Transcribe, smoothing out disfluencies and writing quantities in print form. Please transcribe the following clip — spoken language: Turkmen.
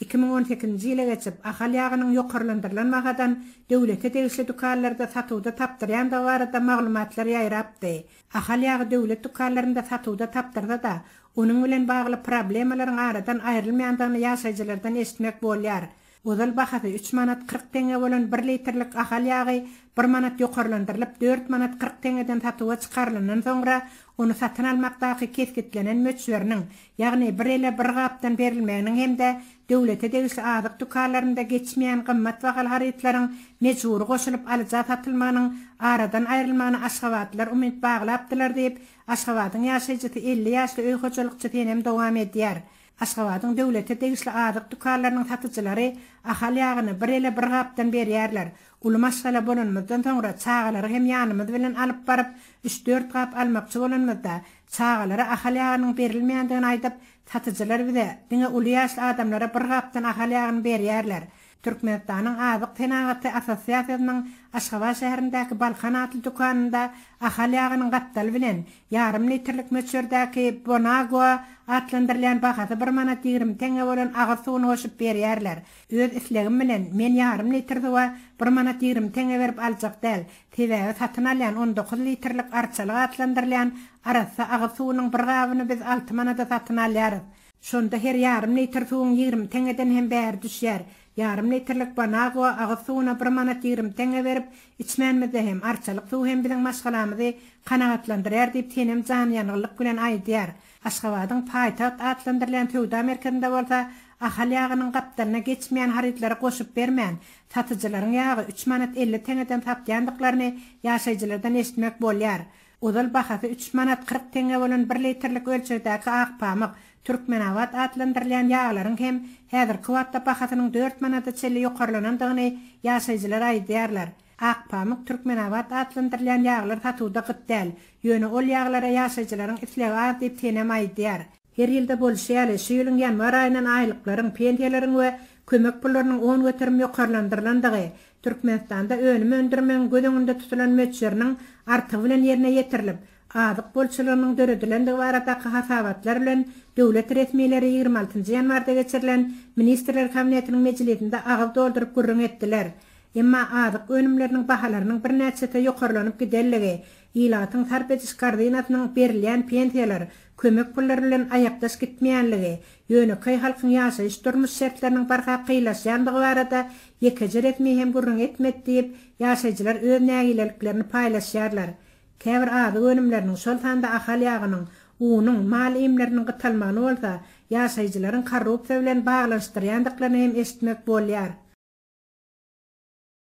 2018 ýyla geçip ahal ýagynyň ýokarlandyrylmagadan döwlete degişli dukanlarda satuwda tapdyrýan da barada maglumatlar ýaýrapdy. Ahal ýagy döwlet dukanlarynda satuwda tapdyrda da onuň bilen bagly problemalaryň aradan aýrylmaýandygyny ýaşaýjylardan eşitmek bolýar. Ozal bahasy 3 manat 40 teňe bolan 1 litrlik ahal ýagy 1 manat ýokarlandyrylyp 4 manat 40 teňeden satuwa çykarylanyň soňra onu satyn almakdaky keskitlenen möçberiniň, ýagny bir ele bir gapdan berilmeginiň hemde döwlete degişli azyk dukanlarynda geçmeýän gymmat bahaly harytlaryň mejburi goşulyp alyja satylmanyň aradan aýrylmagyny Aşgabatlylar umyt baglapdylar diýip Aşgabatyň ýaşaýjy 50 ýaşly öý hojalykçy tenem dowam edýär. Aşgabatyň döwlete degişli azyk dukanlarynyň satyjylary ahal ýagyny bir ele bir gapdan berýärler. Ulu masala bolanmazdan soňra çağalary hem ýanymyz bilen alyp baryp 3-4 gap almakçy bolanmazda çağalary ahal ýagynyň berilmeýändigini aýdyp satyjylar bize diňe uly ýaşly adamlara bir gapdan ahal ýagyny berýärler. Türkmenistanyň azyk tenagaty assosiasiýasynyň Aşgabat şäherindäki Balkan atly dukanynda ahal ýagynyň gatdal bilen ýarym litrlik möçberdäki Bonagua atlandyrylýan bahasy 1 manat 20 teňe bolan agyr suwuny goşup berýärler. Öz islegim bilen men ýarym litr suwa 1 manat 20 teňe berip aljak däl. Tebäge satyn alýan 19 litrlik arçalyk atlandyrylýan arasa agyr suwunyň bir gabyny biz 6 manata satyn alýarys. Şonda her ýarym litr suwuň 20 teňeden hem bäri düşýär. Yarım litrlik Bonagua agyr suwuna 1 manat 20 teňe berip içmänmizde hem arçalyk suw hem biziň maşgalamyzy kanagatlandyrýar diýip tenem janýanlyk bilen aýdýar. Aşgabatyň paýtaht atlandyrylýan töwda merkezinde bolsa ahal ýagynyň gapdalyna geçmeýän harytlary goşup bermän satyjylaryň ýagy 3 manat 50 teňeden tapýandyklaryny ýaşaýjylardan eşitmek bolýar. Ozal bahasy 3 manat 40 teňe bolan 1 litrlik ölçekdäki ak pamyk Türkmenawat atlandyrylýan ýaglaryň hem häzirki wagtda bahasynyň 4 manata çeli ýokarlanandygyny ýaşaýjylar aýdýarlar. Ak pamyk Türkmenawat atlandyrylýan ýaglar satuwda gytdäl. Ýöne ol ýaglara ýaşaýjylaryň islegi az diýip tenem aýdýar. Her ýylda bolşýaly şu ýylyň ýanwar aýynyň aýlyklaryň, pensiýalaryň we kömek pullarynyň 10 göterim ýokarlandyrylandygy Türkmenistanda önüm öndürmeň gödüňünde tutulan möçberiniň artygy bilen ýerine ýetirilip, azyk bolçylarynyň döredilenligi baradaky hasabatlar bilen döwlet resmiýetleri 26 ýanwarda geçirilen Ministrler Kabinetiniň mejlisinde agyp dolduryp gürrüň etdiler. Emma azyk önümleriniň bahalarynyň bir näçe ýokarlanyp gidelligi, ýylatyň sarp etiş koordinasynyň berilýän pensiýalar, kömek pullary bilen aýakdaş gitmeýänligi, ýöneköy halkyň ýaşaýyş durmuş şertleriniň barha kıylaşýandygy barada ýekeje resmi hem gürrüň etmek diýip ýaşaýjylar öz nägileliklerini paýlaşýarlar. Käbir azyk önümleriniň şol sanda ahal ýagynyň unyň mal emleriniň gytalmagyny bolsa ýaşaýjylaryň korrupsiýa bilen baglanşdyrýandyklaryny hem eşitmek bolýar.